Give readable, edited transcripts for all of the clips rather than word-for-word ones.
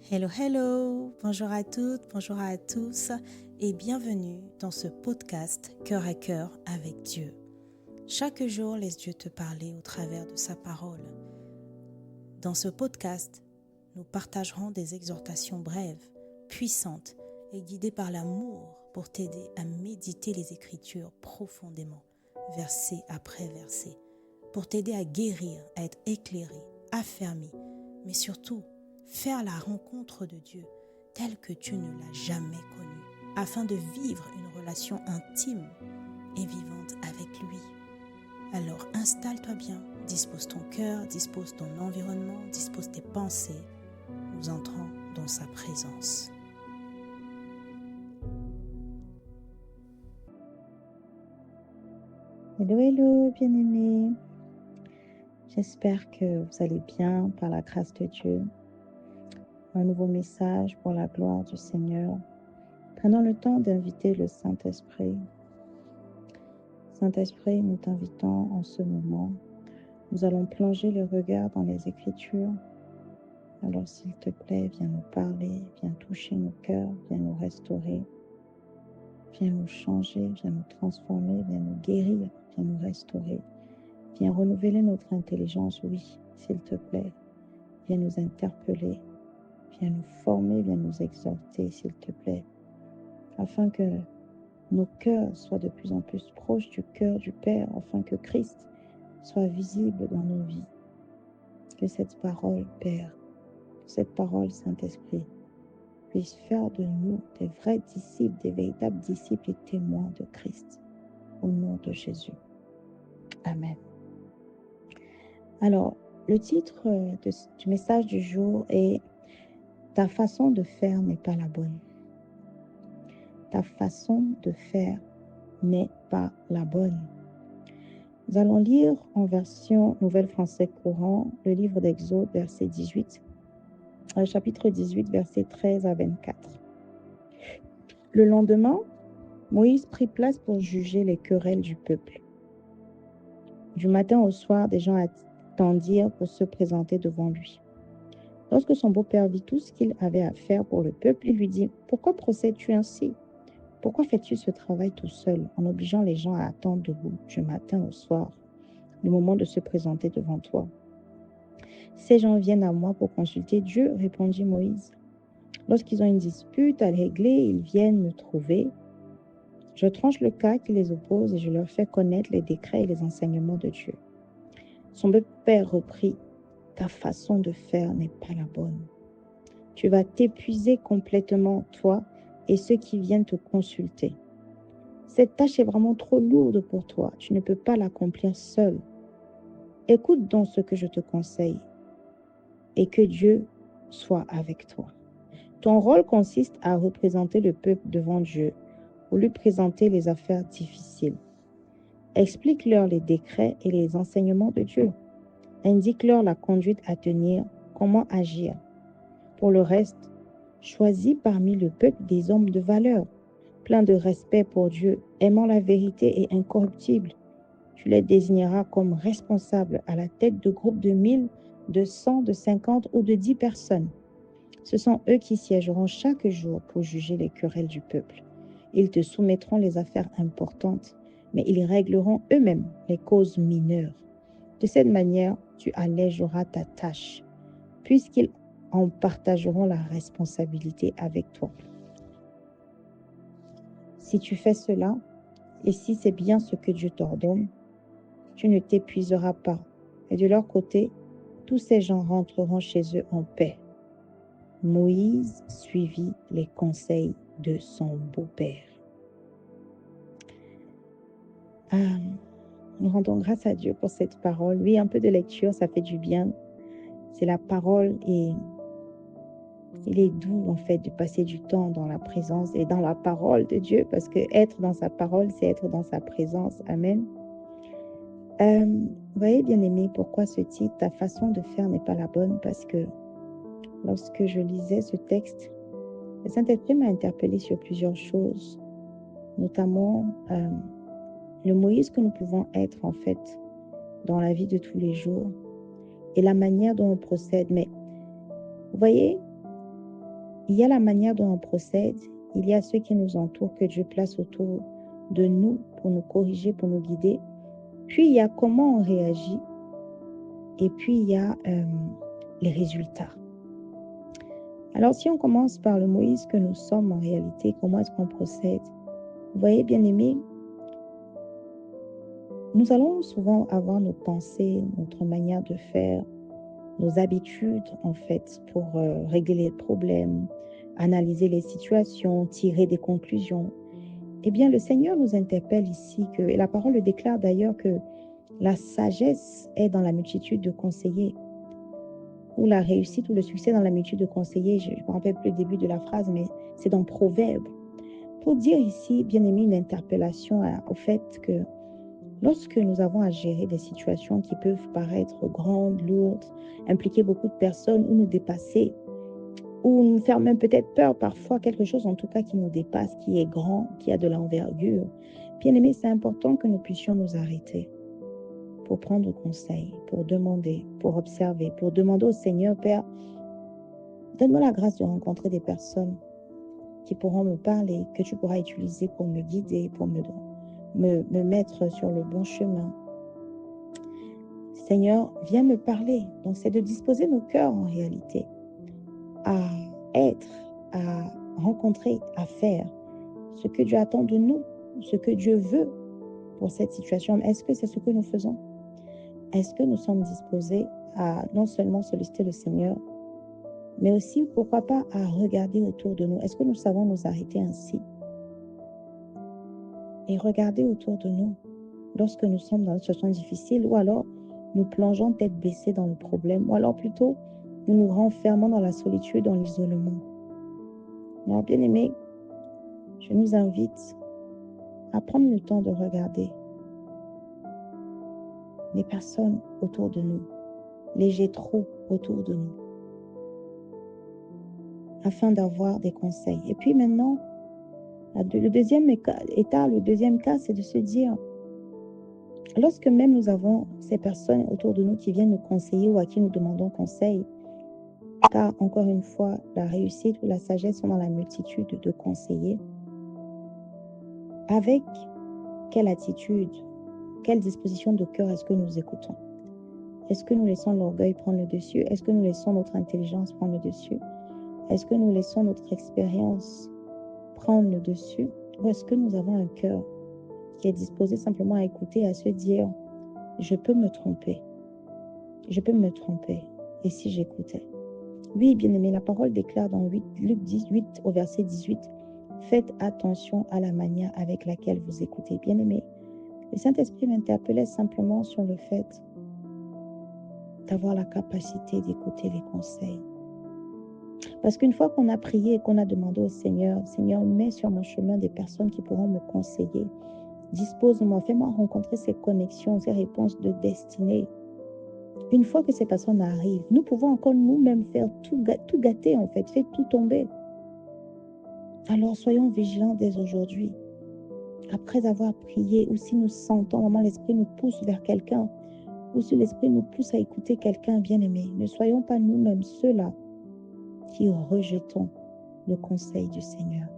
Hello, hello, bonjour à toutes, bonjour à tous et bienvenue dans ce podcast Cœur à cœur avec Dieu. Chaque jour, laisse Dieu te parler au travers de sa parole. Dans ce podcast, nous partagerons des exhortations brèves, puissantes et guidées par l'amour pour t'aider à méditer les Écritures profondément, verset après verset, pour t'aider à guérir, à être éclairé, affermi, mais surtout faire la rencontre de Dieu telle que tu ne l'as jamais connu, afin de vivre une relation intime et vivante avec lui. Alors installe-toi bien, dispose ton cœur, dispose ton environnement, dispose tes pensées. Nous entrons dans sa présence. Hello, hello, bien-aimés. J'espère que vous allez bien par la grâce de Dieu. Un nouveau message pour la gloire du Seigneur. Prenons le temps d'inviter le Saint-Esprit. Saint-Esprit, nous t'invitons en ce moment. Nous allons plonger le regard dans les Écritures. Alors, s'il te plaît, viens nous parler, viens toucher nos cœurs, viens nous restaurer, viens nous changer, viens nous transformer, viens nous guérir, viens nous restaurer. Viens renouveler notre intelligence, oui, s'il te plaît. Viens nous interpeller, viens nous former, viens nous exhorter, s'il te plaît, afin que nos cœurs soient de plus en plus proches du cœur du Père, afin que Christ soit visible dans nos vies. Que cette parole, Père, que cette parole, Saint-Esprit, puisse faire de nous des vrais disciples, des véritables disciples et témoins de Christ. Au nom de Jésus. Amen. Alors, le titre du message du jour est « Ta façon de faire n'est pas la bonne ». Ta façon de faire n'est pas la bonne. Nous allons lire en version Nouvelle Français Courant le livre d'Exode, chapitre 18, versets 13 à 24. Le lendemain, Moïse prit place pour juger les querelles du peuple. Du matin au soir, des gens attendirent pour se présenter devant lui. Lorsque son beau-père vit tout ce qu'il avait à faire pour le peuple, il lui dit « Pourquoi procèdes-tu ainsi ? Pourquoi fais-tu ce travail tout seul en obligeant les gens à attendre debout du matin au soir, le moment de se présenter devant toi ? Ces gens viennent à moi pour consulter Dieu, répondit Moïse. Lorsqu'ils ont une dispute à régler, ils viennent me trouver. Je tranche le cas qui les oppose et je leur fais connaître les décrets et les enseignements de Dieu. Son beau-père reprit, ta façon de faire n'est pas la bonne. Tu vas t'épuiser complètement, toi et ceux qui viennent te consulter. Cette tâche est vraiment trop lourde pour toi. Tu ne peux pas l'accomplir seul. Écoute donc ce que je te conseille et que Dieu soit avec toi. Ton rôle consiste à représenter le peuple devant Dieu ou lui présenter les affaires difficiles. Explique-leur les décrets et les enseignements de Dieu. Indique-leur la conduite à tenir, comment agir. Pour le reste, choisis parmi le peuple des hommes de valeur, pleins de respect pour Dieu, aimant la vérité et incorruptibles. Tu les désigneras comme responsables à la tête de groupes de 1000, de 100, de 50 ou de 10 personnes. Ce sont eux qui siégeront chaque jour pour juger les querelles du peuple. Ils te soumettront les affaires importantes, mais ils régleront eux-mêmes les causes mineures. De cette manière, tu allégeras ta tâche, puisqu'ils en partageront la responsabilité avec toi. Si tu fais cela, et si c'est bien ce que Dieu t'ordonne, tu ne t'épuiseras pas. Et de leur côté, tous ces gens rentreront chez eux en paix. Moïse suivit les conseils de son beau-père. Nous rendons grâce à Dieu pour cette parole. Oui, un peu de lecture, ça fait du bien. C'est la parole et il est doux en fait de passer du temps dans la présence et dans la parole de Dieu parce que être dans sa parole, c'est être dans sa présence. Amen. Vous voyez, bien-aimés, pourquoi ce titre, ta façon de faire n'est pas la bonne? Parce que lorsque je lisais ce texte, le Saint-Esprit m'a interpellée sur plusieurs choses, notamment le Moïse que nous pouvons être en fait dans la vie de tous les jours et la manière dont on procède. Mais vous voyez, Il y a la manière dont on procède, il y a ceux qui nous entourent, que Dieu place autour de nous pour nous corriger, pour nous guider. Puis il y a comment on réagit et puis il y a les résultats. Alors si on commence par le Moïse que nous sommes en réalité, comment est-ce qu'on procède? Vous voyez, bien-aimés, nous allons souvent avoir nos pensées, notre manière de faire, nos habitudes en fait pour régler les problèmes, analyser les situations, tirer des conclusions. Eh bien, le Seigneur nous interpelle ici, et la parole le déclare d'ailleurs, que la sagesse est dans la multitude de conseillers, ou la réussite ou le succès dans la multitude de conseillers. Je ne me rappelle plus le début de la phrase, mais c'est dans Proverbe. Pour dire ici, bien aimé, une interpellation au fait que lorsque nous avons à gérer des situations qui peuvent paraître grandes, lourdes, impliquer beaucoup de personnes ou nous dépasser, ou nous faire même peut-être peur parfois, quelque chose en tout cas qui nous dépasse, qui est grand, qui a de l'envergure. Bien aimé, c'est important que nous puissions nous arrêter pour prendre conseil, pour demander, pour observer, pour demander au Seigneur, Père, donne-moi la grâce de rencontrer des personnes qui pourront me parler, que tu pourras utiliser pour me guider, pour me mettre sur le bon chemin. Seigneur, viens me parler. Donc, c'est de disposer nos cœurs en réalité à être, à rencontrer, à faire ce que Dieu attend de nous, ce que Dieu veut pour cette situation. Est-ce que c'est ce que nous faisons? Est-ce que nous sommes disposés à non seulement solliciter le Seigneur, mais aussi, pourquoi pas, à regarder autour de nous? Est-ce que nous savons nous arrêter ainsi et regarder autour de nous lorsque nous sommes dans une situation difficile, ou alors nous plongeons tête baissée dans le problème, ou alors plutôt nous nous renfermons dans la solitude, dans l'isolement? Alors, bien aimé, je nous invite à prendre le temps de regarder les personnes autour de nous, les Jéthro autour de nous, afin d'avoir des conseils. Et puis maintenant, le deuxième cas, c'est de se dire, lorsque même nous avons ces personnes autour de nous qui viennent nous conseiller ou à qui nous demandons conseil, car encore une fois, la réussite ou la sagesse sont dans la multitude de conseillers, avec quelle attitude, quelle disposition de cœur est-ce que nous écoutons? Est-ce que nous laissons l'orgueil prendre le dessus? Est-ce que nous laissons notre intelligence prendre le dessus? Est-ce que nous laissons notre expérience prendre le dessus? Ou est-ce que nous avons un cœur qui est disposé simplement à écouter et à se dire, je peux me tromper. Je peux me tromper. Et si j'écoutais? Oui, bien aimé, la parole déclare dans Luc 18 au verset 18, faites attention à la manière avec laquelle vous écoutez. Bien aimé, le Saint-Esprit m'interpellait simplement sur le fait d'avoir la capacité d'écouter les conseils. Parce qu'une fois qu'on a prié et qu'on a demandé au Seigneur, Seigneur, mets sur mon chemin des personnes qui pourront me conseiller. Dispose-moi, fais-moi rencontrer ces connexions, ces réponses de destinée. Une fois que ces personnes arrivent, nous pouvons encore nous-mêmes faire tout gâter en fait, faire tout tomber. Alors soyons vigilants dès aujourd'hui. Après avoir prié, ou si nous sentons vraiment l'Esprit nous pousse vers quelqu'un, ou si l'Esprit nous pousse à écouter quelqu'un bien-aimé, ne soyons pas nous-mêmes ceux-là qui rejetons le conseil du Seigneur.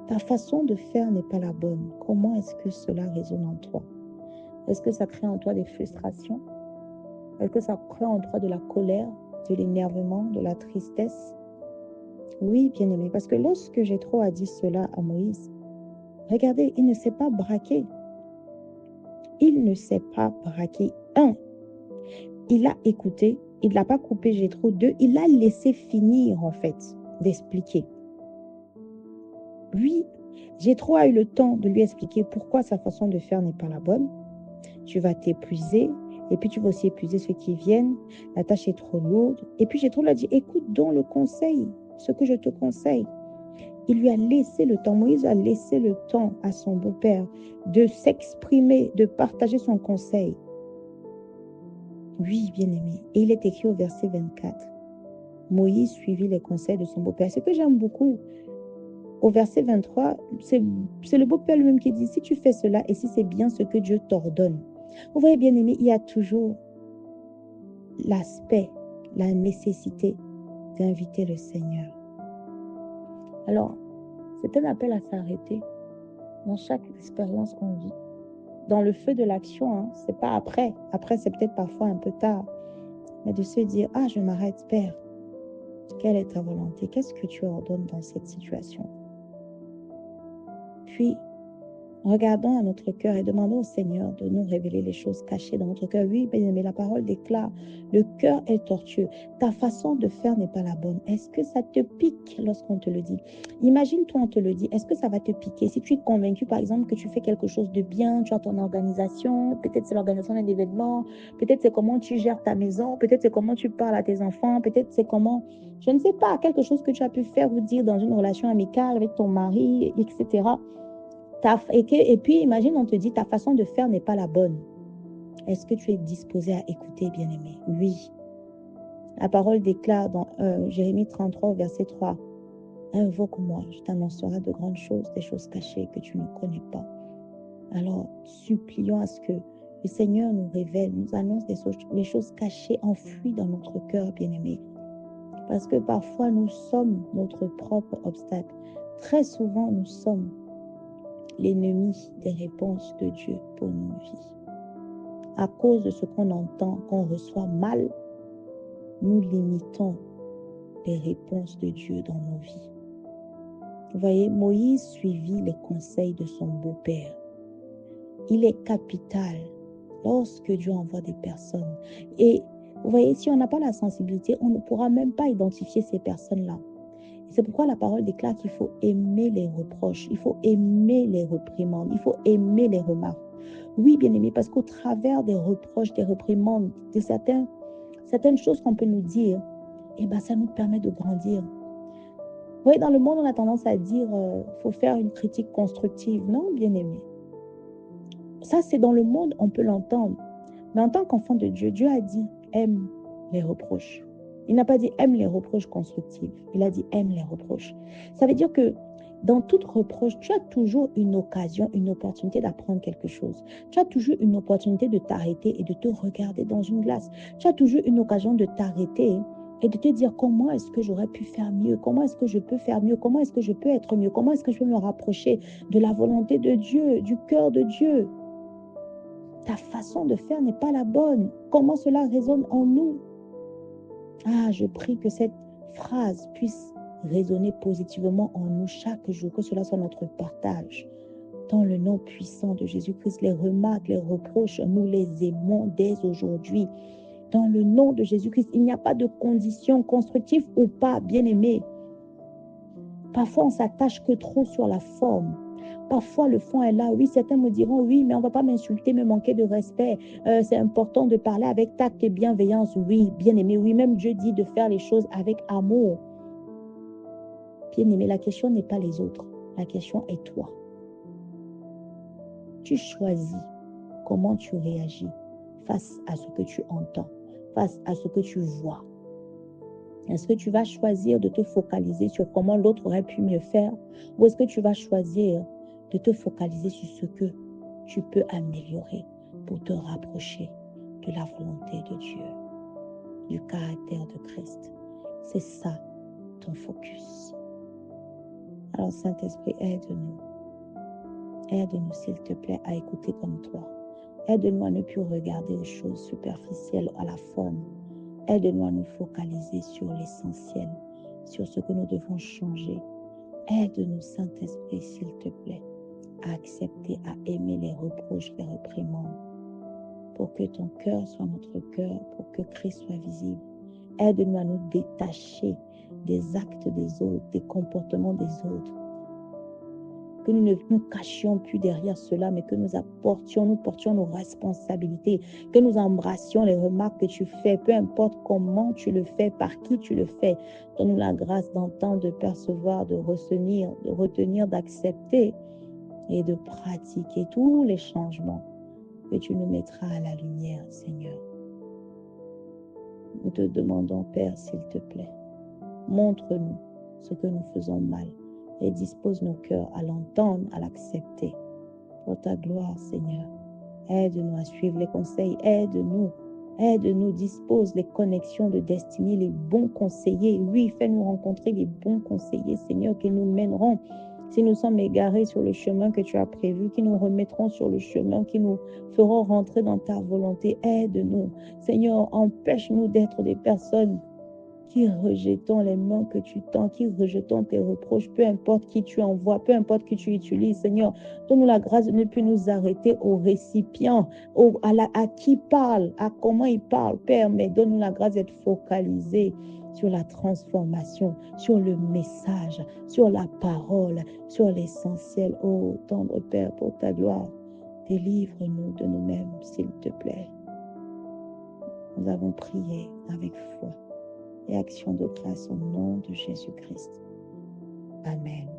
Ta façon de faire n'est pas la bonne. Comment est-ce que cela résonne en toi? Est-ce que ça crée en toi des frustrations? Est-ce que ça crée en toi de la colère, de l'énervement, de la tristesse? Oui, bien-aimé, parce que lorsque Jéthro a dit cela à Moïse, regardez, il ne s'est pas braqué. Il ne s'est pas braqué. 1, il a écouté, il ne l'a pas coupé Jéthro. 2, il a laissé finir en fait d'expliquer. Oui, Jéthro a eu le temps de lui expliquer pourquoi sa façon de faire n'est pas la bonne. Tu vas t'épuiser, et puis tu vas aussi épuiser ceux qui viennent. La tâche est trop lourde. Et puis Jéthro lui a dit, écoute donc le conseil, ce que je te conseille. Il lui a laissé le temps, Moïse a laissé le temps à son beau-père de s'exprimer, de partager son conseil. Oui, bien-aimé. Et il est écrit au verset 24. Moïse suivit les conseils de son beau-père. Ce que j'aime beaucoup, au verset 23, c'est le beau-père lui-même qui dit, si tu fais cela et si c'est bien ce que Dieu t'ordonne. Vous voyez, bien-aimé, il y a toujours l'aspect, la nécessité d'inviter le Seigneur. Alors, c'est un appel à s'arrêter dans chaque expérience qu'on vit. Dans le feu de l'action, hein, c'est pas après. Après, c'est peut-être parfois un peu tard. Mais de se dire, ah, je m'arrête, Père. Quelle est ta volonté? Qu'est-ce que tu ordonnes dans cette situation? Puis, regardons à notre cœur et demandons au Seigneur de nous révéler les choses cachées dans notre cœur. Oui, bien-aimé, la parole déclare, le cœur est tortueux. Ta façon de faire n'est pas la bonne. Est-ce que ça te pique lorsqu'on te le dit? Imagine-toi, on te le dit. Est-ce que ça va te piquer? Si tu es convaincu, par exemple, que tu fais quelque chose de bien, tu as ton organisation, peut-être c'est l'organisation d'un événement, peut-être c'est comment tu gères ta maison, peut-être c'est comment tu parles à tes enfants, peut-être c'est comment, je ne sais pas, quelque chose que tu as pu faire ou dire dans une relation amicale avec ton mari, etc. Et puis, imagine, on te dit, ta façon de faire n'est pas la bonne. Est-ce que tu es disposé à écouter, bien-aimé? Oui. La parole déclare dans Jérémie 33, verset 3, « Invoque-moi, je t'annoncerai de grandes choses, des choses cachées que tu ne connais pas. » Alors, supplions à ce que le Seigneur nous révèle, nous annonce les choses cachées, enfouies dans notre cœur, bien-aimé. Parce que parfois, nous sommes notre propre obstacle. Très souvent, nous sommes l'ennemi des réponses de Dieu pour nos vies. À cause de ce qu'on entend, qu'on reçoit mal, nous limitons les réponses de Dieu dans nos vies. Vous voyez, Moïse suivit les conseils de son beau-père. Il est capital lorsque Dieu envoie des personnes. Et vous voyez, si on n'a pas la sensibilité, on ne pourra même pas identifier ces personnes-là. C'est pourquoi la parole déclare qu'il faut aimer les reproches, il faut aimer les réprimandes, il faut aimer les remarques. Oui, bien-aimé, parce qu'au travers des reproches, des réprimandes, de certaines choses qu'on peut nous dire, ça nous permet de grandir. Vous voyez, dans le monde, on a tendance à dire faut faire une critique constructive. Non, bien-aimé. Ça, c'est dans le monde, on peut l'entendre. Mais en tant qu'enfant de Dieu, Dieu a dit aime les reproches. Il n'a pas dit aime les reproches constructifs. Il a dit aime les reproches. Ça veut dire que dans toute reproche, tu as toujours une occasion, une opportunité d'apprendre quelque chose. Tu as toujours une opportunité de t'arrêter et de te regarder dans une glace. Tu as toujours une occasion de t'arrêter et de te dire comment est-ce que j'aurais pu faire mieux, comment est-ce que je peux faire mieux, comment est-ce que je peux être mieux, comment est-ce que je peux me rapprocher de la volonté de Dieu, du cœur de Dieu. Ta façon de faire n'est pas la bonne. Comment cela résonne en nous? Ah, je prie que cette phrase puisse résonner positivement en nous chaque jour, que cela soit notre partage. Dans le nom puissant de Jésus-Christ, les remarques, les reproches, nous les aimons dès aujourd'hui. Dans le nom de Jésus-Christ, il n'y a pas de conditions constructives ou pas, bien-aimés. Parfois, on s'attache que trop sur la forme. Parfois, le fond est là. Oui, certains me diront, oui, mais on ne va pas m'insulter, me manquer de respect. C'est important de parler avec tact et bienveillance. Oui, bien-aimé. Oui, même Dieu dit de faire les choses avec amour. Bien-aimé, la question n'est pas les autres. La question est toi. Tu choisis comment tu réagis face à ce que tu entends, face à ce que tu vois. Est-ce que tu vas choisir de te focaliser sur comment l'autre aurait pu mieux faire, ou est-ce que tu vas choisir de te focaliser sur ce que tu peux améliorer pour te rapprocher de la volonté de Dieu, du caractère de Christ? C'est ça ton focus. Alors Saint-Esprit, aide-nous. Aide-nous, s'il te plaît, à écouter comme toi. Aide-nous à ne plus regarder les choses superficielles à la forme. Aide-nous à nous focaliser sur l'essentiel, sur ce que nous devons changer. Aide-nous, Saint-Esprit, s'il te plaît, à accepter, à aimer les reproches, les réprimandes, pour que ton cœur soit notre cœur, pour que Christ soit visible. Aide-nous à nous détacher des actes des autres, des comportements des autres. Que nous ne nous cachions plus derrière cela, mais que nous portions nos responsabilités, que nous embrassions les remarques que tu fais, peu importe comment tu le fais, par qui tu le fais. Donne-nous la grâce d'entendre, de percevoir, de retenir, d'accepter et de pratiquer tous les changements que tu nous mettras à la lumière, Seigneur. Nous te demandons, Père, s'il te plaît, montre-nous ce que nous faisons mal et dispose nos cœurs à l'entendre, à l'accepter. Pour ta gloire, Seigneur, aide-nous à suivre les conseils, aide-nous Aide-nous, dispose les connexions de destinée, les bons conseillers. Oui, fais-nous rencontrer les bons conseillers, Seigneur, qui nous mèneront. Si nous sommes égarés sur le chemin que tu as prévu, qui nous remettront sur le chemin, qui nous feront rentrer dans ta volonté, aide-nous. Seigneur, empêche-nous d'être des personnes qui rejetons les mains que tu tends, qui rejetons tes reproches, peu importe qui tu envoies, peu importe qui tu utilises, Seigneur, donne-nous la grâce de ne plus nous arrêter au récipient, à qui parle, à comment il parle, Père, mais donne-nous la grâce d'être focalisé sur la transformation, sur le message, sur la parole, sur l'essentiel. Oh, tendre Père, pour ta gloire, délivre-nous de nous-mêmes, s'il te plaît. Nous avons prié avec foi et action de grâce au nom de Jésus-Christ. Amen.